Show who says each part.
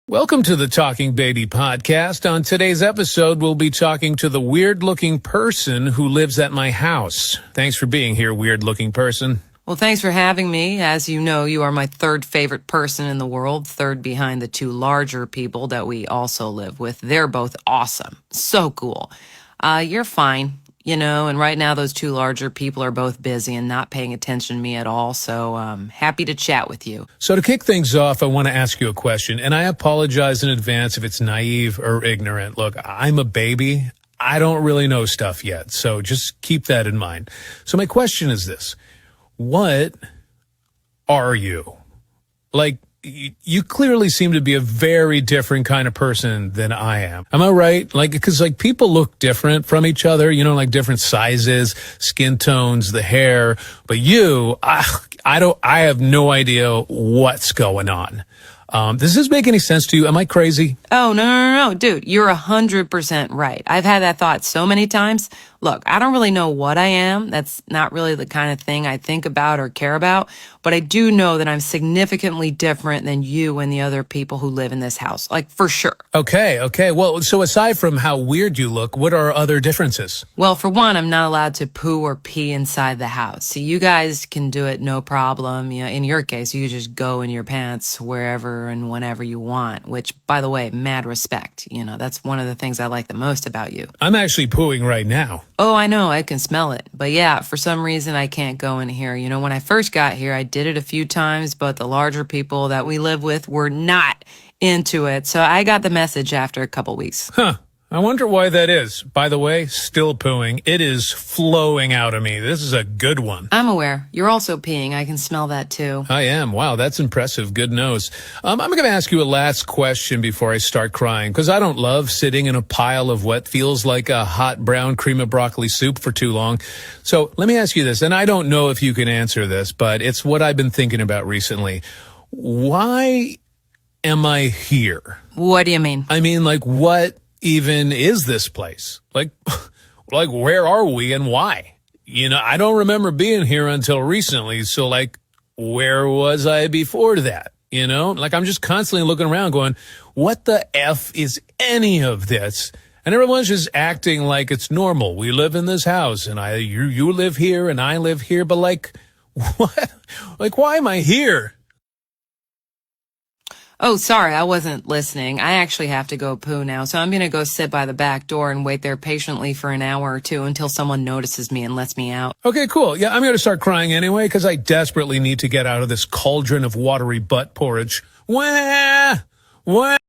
Speaker 1: Welcome to the Talking Baby podcast. On today's episode, we'll be talking to the weird-looking person who lives at my house. Thanks for being here, weird-looking person.
Speaker 2: Well, thanks for having me. As you know, you are my third favorite person in the world, third behind the two larger people that we also live with. They're both awesome. So cool. You're fine, and right now those two larger people are both busy and not paying attention to me at all, so happy to chat with you.
Speaker 1: So to kick things off, I want to ask you a question, and I apologize in advance if it's naive or ignorant. Look, I'm a baby. I don't really know stuff yet, so just keep that in mind. So my question is this. What are you? Like, you clearly seem to be a very different kind of person than I am. Am I right? Because people look different from each other, like different sizes, skin tones, the hair. But you, I have no idea what's going on. Does this make any sense to you? Am I crazy?
Speaker 2: Oh, no, dude, you're 100% right. I've had that thought so many times. Look, I don't really know what I am. That's not really the kind of thing I think about or care about, but I do know that I'm significantly different than you and the other people who live in this house, for sure.
Speaker 1: Okay. Well, so aside from how weird you look, what are other differences?
Speaker 2: Well, for one, I'm not allowed to poo or pee inside the house. See, you guys can do it no problem. In your case, you just go in your pants wherever and whenever you want, which, by the way, mad respect. That's one of the things I like the most about you.
Speaker 1: I'm actually pooing right now.
Speaker 2: Oh, I know. I can smell it. But yeah, for some reason, I can't go in here. When I first got here, I did it a few times, but the larger people that we live with were not into it. So I got the message after a couple weeks.
Speaker 1: Huh. I wonder why that is. By the way, still pooing. It is flowing out of me. This is a good one.
Speaker 2: I'm aware. You're also peeing. I can smell that too.
Speaker 1: I am. Wow, that's impressive. Good nose. I'm going to ask you a last question before I start crying, because I don't love sitting in a pile of what feels like a hot brown cream of broccoli soup for too long. So let me ask you this, and I don't know if you can answer this, but it's what I've been thinking about recently. Why am I here?
Speaker 2: What do you mean?
Speaker 1: I mean, what even is this place? Where are we and why? I don't remember being here until recently. So where was I before that? I'm just constantly looking around going, what the F is any of this? And everyone's just acting like it's normal. We live in this house and you live here and I live here. But what? Why am I here?
Speaker 2: Oh, sorry, I wasn't listening. I actually have to go poo now, so I'm going to go sit by the back door and wait there patiently for an hour or two until someone notices me and lets me out.
Speaker 1: Okay, cool. Yeah, I'm going to start crying anyway because I desperately need to get out of this cauldron of watery butt porridge. Wah!